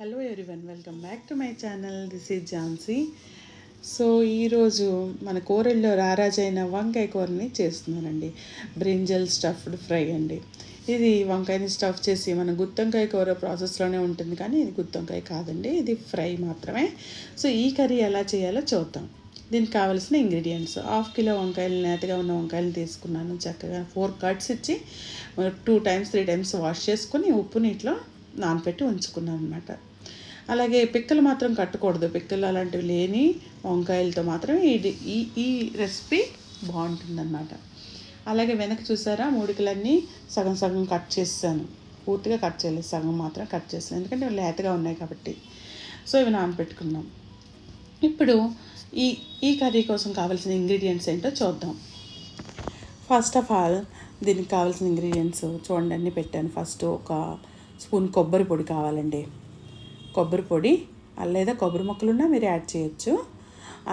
Hello everyone, welcome back to my channel. This is Jhansi. So ఈరోజు మన కూరల్లో రారాజైన వంకాయ కూరని చేస్తున్నానండి. బ్రింజల్ స్టఫ్డ్ ఫ్రై అండి. ఇది వంకాయని స్టఫ్ చేసి మన గుత్తొంకాయ కూర ప్రాసెస్లోనే ఉంటుంది, కానీ ఇది గుత్తొంకాయ కాదండి, ఇది ఫ్రై మాత్రమే. సో ఈ కర్రీ ఎలా చేయాలో చూద్దాం. దీనికి కావాల్సిన ఇంగ్రీడియంట్స్: 1/2 కిలో వంకాయలు, నేతగా ఉన్న వంకాయలు తీసుకున్నాను. చక్కగా 4 కట్స్ ఇచ్చి 2 times 3 times వాష్ చేసుకొని ఉప్పు నీటిలో నానపెట్టి ఉంచుకున్నాను అనమాట. అలాగే పిక్కలు మాత్రం కట్టకూడదు. పిక్కలు అలాంటివి లేని వంకాయలతో మాత్రమే ఈ రెసిపీ బాగుంటుందన్నమాట. అలాగే వెనక చూసారా, మూడికలన్నీ సగం సగం కట్ చేస్తాను. పూర్తిగా కట్ చేయలేదు, సగం మాత్రం కట్ చేస్తాను, ఎందుకంటే లేతగా ఉన్నాయి కాబట్టి. సో ఇవి నానపెట్టుకున్నాం. ఇప్పుడు ఈ కర్రీ కోసం కావాల్సిన ఇంగ్రీడియంట్స్ ఏంటో చూద్దాం. ఫస్ట్ ఆఫ్ ఆల్ దీనికి కావాల్సిన ఇంగ్రీడియంట్స్ చూడండి, అన్నీ పెట్టాను. ఫస్ట్ 1 స్పూన్ కొబ్బరి పొడి కావాలండి. కొబ్బరి పొడి లేదా కొబ్బరి ముక్కలున్నా మీరు యాడ్ చేయొచ్చు.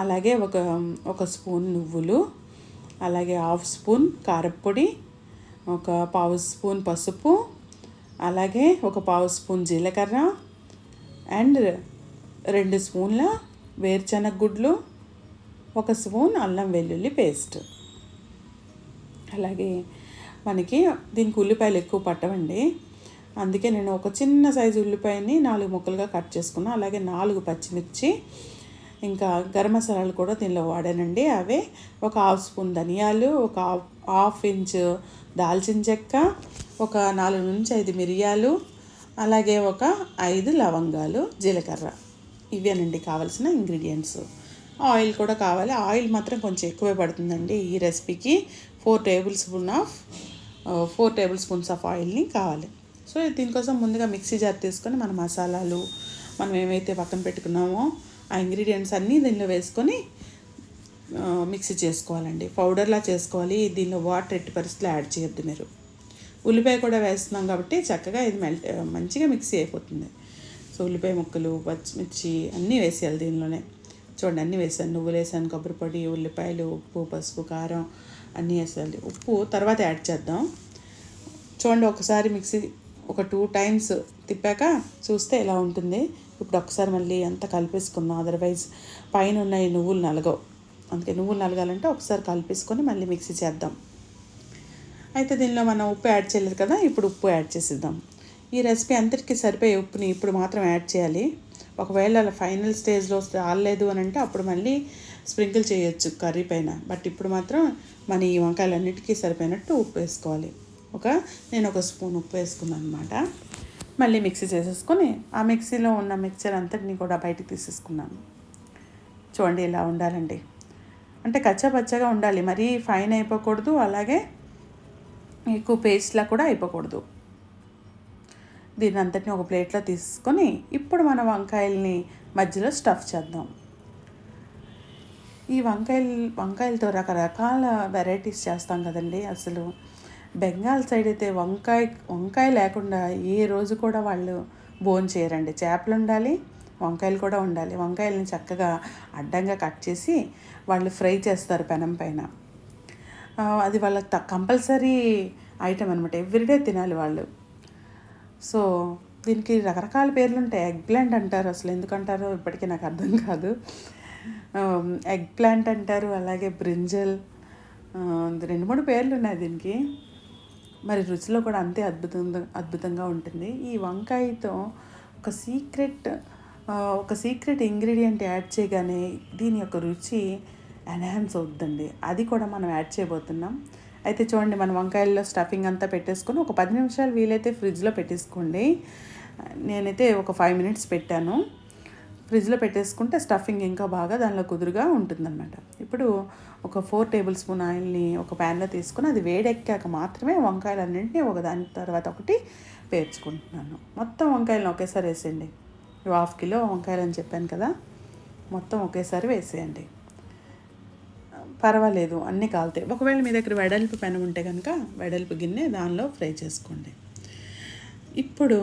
అలాగే ఒక స్పూన్ నువ్వులు, అలాగే 1/2 స్పూన్ కారప్పొడి, 1/4 స్పూన్ పసుపు, అలాగే 1/4 స్పూన్ జీలకర్ర, అండ్ 2 స్పూన్ల వేరుశనగ గుడ్లు, 1 స్పూన్ అల్లం వెల్లుల్లి పేస్ట్. అలాగే మనకి దీనికి ఉల్లిపాయలు ఎక్కువ పట్టవండి, అందుకే నేను ఒక చిన్న సైజు ఉల్లిపాయని 4 ముక్కలుగా కట్ చేసుకున్నాను. అలాగే 4 పచ్చిమిర్చి, ఇంకా గరం మసాలాలు కూడా దీనిలో వాడానండి. అవే 1/2 స్పూన్ ధనియాలు, 1/2 ఇంచ్ దాల్చిన చెక్క, 4 నుంచి 5 మిరియాలు, అలాగే 5 లవంగాలు, జీలకర్ర. ఇవేనండి కావాల్సిన ఇంగ్రీడియంట్స్. ఆయిల్ కూడా కావాలి. ఆయిల్ మాత్రం కొంచెం ఎక్కువే పడుతుందండి ఈ రెసిపీకి. 4 టేబుల్ స్పూన్స్ ఆఫ్ ఆయిల్ని కావాలి. సో దీనికోసం ముందుగా మిక్సీ జార్ తీసుకొని మన మసాలాలు, మనం ఏమైతే పక్కన పెట్టుకున్నామో ఆ ఇంగ్రీడియంట్స్ అన్నీ దీనిలో వేసుకొని మిక్సీ చేసుకోవాలండి. పౌడర్లా చేసుకోవాలి. దీనిలో వాటర్ ఎట్టి పరిస్థితుల్లో యాడ్ చేయొద్దు మీరు. ఉల్లిపాయ కూడా వేస్తున్నాం కాబట్టి చక్కగా ఇది మంచిగా మిక్సీ అయిపోతుంది. సో ఉల్లిపాయ ముక్కలు, పచ్చిమిర్చి అన్నీ వేసేయాలి దీనిలోనే. చూడండి, అన్నీ వేసాను. నువ్వులు వేసాను, కొబ్బరి పొడి, ఉల్లిపాయలు, ఉప్పు, పసుపు, కారం అన్నీ వేసేయాలి. ఉప్పు తర్వాత యాడ్ చేద్దాం. చూడండి, ఒకసారి మిక్సీ 2 times తిప్పాక చూస్తే ఇలా ఉంటుంది. ఇప్పుడు ఒకసారి మళ్ళీ అంతా కలిపేసుకుందాం, అదర్వైజ్ పైన ఉన్న ఈ నువ్వులు నలగవు. అందుకే నువ్వులు నలగాలంటే ఒకసారి కలిపేసుకొని మళ్ళీ మిక్సీ చేద్దాం. అయితే దీనిలో మనం ఉప్పు యాడ్ చేయలేదు కదా, ఇప్పుడు ఉప్పు యాడ్ చేసేద్దాం. ఈ రెసిపీ అంతటికీ సరిపోయే ఉప్పుని ఇప్పుడు మాత్రం యాడ్ చేయాలి. ఒకవేళ అలా ఫైనల్ స్టేజ్లో రాలేదు అని అంటే అప్పుడు మళ్ళీ స్ప్రింకిల్ చేయొచ్చు కర్రీ పైన. బట్ ఇప్పుడు మాత్రం మన ఈ వంకాయలన్నిటికీ సరిపోయినట్టు ఉప్పు వేసుకోవాలి. నేను 1 స్పూన్ ఉప్పు వేసుకున్నాను అనమాట. మళ్ళీ మిక్సీ చేసేసుకొని ఆ మిక్సీలో ఉన్న మిక్చర్ అంతటిని కూడా బయటికి తీసేసుకున్నాను. చూడండి, ఇలా ఉండాలండి. అంటే కచ్చాపచ్చగా ఉండాలి, మరీ ఫైన్ అయిపోకూడదు, అలాగే ఎక్కువ పేస్ట్లా కూడా అయిపోకూడదు. దీన్ని అంతటిని ఒక ప్లేట్లో తీసుకొని ఇప్పుడు మన వంకాయల్ని మధ్యలో స్టఫ్ చేద్దాం. ఈ వంకాయలతో రకరకాల వెరైటీస్ చేస్తాం కదండి. అసలు బెంగాల్ సైడ్ అయితే వంకాయ లేకుండా ఏ రోజు కూడా వాళ్ళు భోజనం చేయరండి. చేపలు ఉండాలి, వంకాయలు కూడా ఉండాలి. వంకాయలని చక్కగా అడ్డంగా కట్ చేసి వాళ్ళు ఫ్రై చేస్తారు పెనం పైన. అది వాళ్ళకి కంపల్సరీ ఐటమ్ అనమాట. ఎవ్రీడే తినాలి వాళ్ళు. సో దీనికి రకరకాల పేర్లు ఉంటాయి. ఎగ్ ప్లాంట్ అంటారు, అసలు ఎందుకంటారో ఇప్పటికీ నాకు అర్థం కాదు. ఎగ్ ప్లాంట్ అంటారు, అలాగే బ్రింజల్, 2-3 పేర్లు ఉన్నాయి దీనికి. మరి రుచిలో కూడా అంతే అద్భుతంగా ఉంటుంది. ఈ వంకాయతో ఒక సీక్రెట్ ఇంగ్రీడియంట్ యాడ్ చేయగానే దీని యొక్క రుచి ఎన్హాన్స్ అవుతుందండి. అది కూడా మనం యాడ్ చేయబోతున్నాం. అయితే చూడండి, మన వంకాయల్లో స్టఫింగ్ అంతా పెట్టేసుకొని ఒక 10 నిమిషాలు వీలైతే ఫ్రిడ్జ్లో పెట్టేసుకోండి. నేనైతే ఒక 5 minutes పెట్టాను. ఫ్రిడ్జ్లో పెట్టేసుకుంటే స్టఫింగ్ ఇంకా బాగా దానిలో కుదురుగా ఉంటుందన్నమాట. ఇప్పుడు ఒక 4 టేబుల్ స్పూన్ ఆయిల్ని ఒక ప్యాన్లో తీసుకొని అది వేడెక్కాక మాత్రమే వంకాయలన్నింటినీ ఒకదాని తర్వాత ఒకటి పేర్చుకుంటున్నాను. మొత్తం వంకాయలను ఒకేసారి వేసేయండి. 1/2 కిలో వంకాయలు అని చెప్పాను కదా, మొత్తం ఒకేసారి వేసేయండి. పర్వాలేదు, అన్నీ కాలుతాయి. ఒకవేళ మీ దగ్గర వెడల్పు పెనం ఉంటే కనుక వెడల్పు గిన్నె, దానిలో ఫ్రై చేసుకోండి. ఇప్పుడు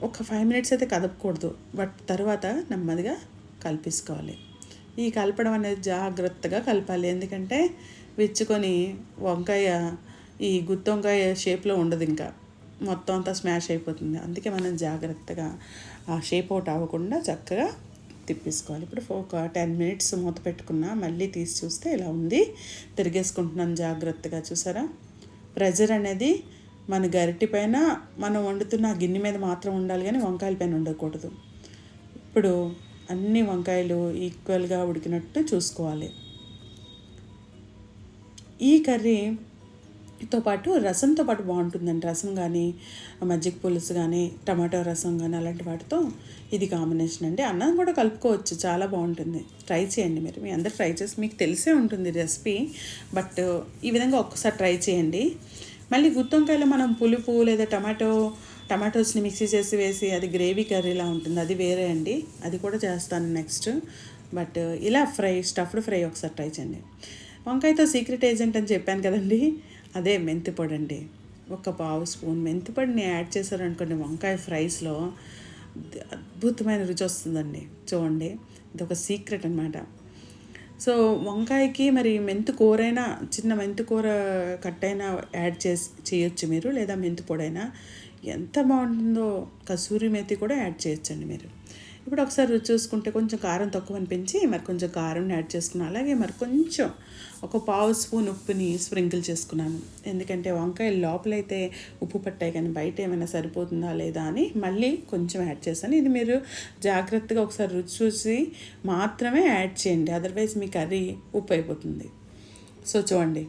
ఒక 5 minutes అయితే కదపకూడదు, బట్ తర్వాత నెమ్మదిగా కలిపేసుకోవాలి. ఈ కలపడం అనేది జాగ్రత్తగా కలపాలి, ఎందుకంటే విచ్చుకొని వంకాయ ఈ గుత్తొంకాయ షేప్లో ఉండదు, ఇంకా మొత్తం అంతా స్మాష్ అయిపోతుంది. అందుకే మనం జాగ్రత్తగా ఆ షేప్ అవుట్ అవ్వకుండా చక్కగా తిప్పేసుకోవాలి. ఇప్పుడు ఒక 10 మినిట్స్ మూత పెట్టుకున్నా, మళ్ళీ తీసి చూస్తే ఇలా ఉంది. తిరిగేసుకుంటున్నాను జాగ్రత్తగా, చూసారా? ప్రెజర్ అనేది మన గరిటె పైన మనం వండుతున్న ఆ గిన్నె మీద మాత్రం ఉండాలి, కానీ వంకాయల పైన ఉండకూడదు. ఇప్పుడు అన్ని వంకాయలు ఈక్వల్గా ఉడికినట్టు చూసుకోవాలి. ఈ కర్రీతో పాటు రసంతో పాటు బాగుంటుందండి. రసం కానీ, మజ్జిగ పులుసు కానీ, టమాటో రసం కానీ, అలాంటి వాటితో ఇది కాంబినేషన్ అండి. అన్నం కూడా కలుపుకోవచ్చు, చాలా బాగుంటుంది. ట్రై చేయండి మీరు. మీ అందరు ట్రై చేసి మీకు తెలిసే ఉంటుంది రెసిపీ, బట్ ఈ విధంగా ఒక్కసారి ట్రై చేయండి. మళ్ళీ గుత్తొంకాయలో మనం పులుపు లేదా టమాటోస్ని మిక్సీ చేసి వేసి అది గ్రేవీ కర్రీలా ఉంటుంది, అది వేరే అండి. అది కూడా చేస్తాను నెక్స్ట్. బట్ ఇలా స్టఫ్డ్ ఫ్రై ఒకసారి ట్రై చేయండి. వంకాయతో సీక్రెట్ ఏజెంట్ అని చెప్పాను కదండి, అదే మెంతి పొడి అండి. ఒక పావు స్పూన్ మెంతి పొడిని యాడ్ చేశారనుకోండి వంకాయ ఫ్రైస్లో, అద్భుతమైన రుచి వస్తుందండి. చూడండి, ఇది ఒక సీక్రెట్ అనమాట. సో వంకాయకి మరి మెంతి కూరైనా, చిన్న మెంతి కూర కట్టైనా యాడ్ చేయొచ్చు మీరు, లేదా మెంతి పొడైనా ఎంత బాగుంటుందో. కసూరి మేతి కూడా యాడ్ చేయొచ్చండి మీరు. ఇప్పుడు ఒకసారి రుచి చూసుకుంటే కొంచెం కారం తక్కువ అనిపించి మరి కొంచెం కారం యాడ్ చేసుకున్నాను. అలాగే మరి కొంచెం ఒక పావు స్పూన్ ఉప్పుని స్ప్రింకిల్ చేసుకున్నాను. ఎందుకంటే వంకాయ లోపలైతే ఉప్పు పట్టాయి, కానీ బయట ఏమైనా సరిపోతుందా లేదా అని మళ్ళీ కొంచెం యాడ్ చేశాను. ఇది మీరు జాగ్రత్తగా ఒకసారి రుచి చూసి మాత్రమే యాడ్ చేయండి, అదర్వైజ్ మీ కర్రీ ఉప్పు అయిపోతుంది. సో చూడండి,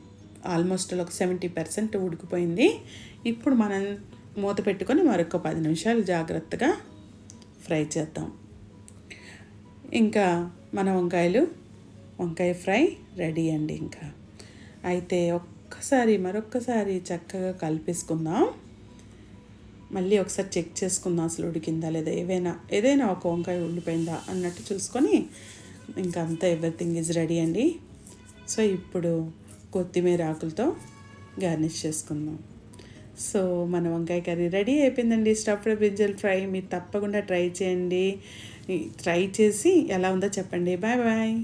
ఆల్మోస్ట్ ఒక 70% ఉడికిపోయింది. ఇప్పుడు మనం మూత పెట్టుకొని మరొక 10 నిమిషాలు జాగ్రత్తగా ఫ్రై చేద్దాం. ఇంకా మన వంకాయ ఫ్రై రెడీ అండి. ఇంకా అయితే మరొక్కసారి చక్కగా కలిపేసుకుందాం. మళ్ళీ ఒకసారి చెక్ చేసుకుందాం అసలు ఉడికిందా లేదా, ఏదైనా ఒక వంకాయ ఉడిపోయిందా అన్నట్టు చూసుకొని ఇంకా అంతా ఎవ్రీథింగ్ ఈజ్ రెడీ అండి. సో ఇప్పుడు కొత్తిమీర ఆకులతో గార్నిష్ చేసుకుందాం. సో మన వంకాయ కర్రీ రెడీ అయిపోయిందండి, స్టఫ్డ్ బ్రింజల్ ఫ్రై. మీరు తప్పకుండా ట్రై చేయండి. ట్రై చేసి ఎలా ఉందో చెప్పండి. Bye bye.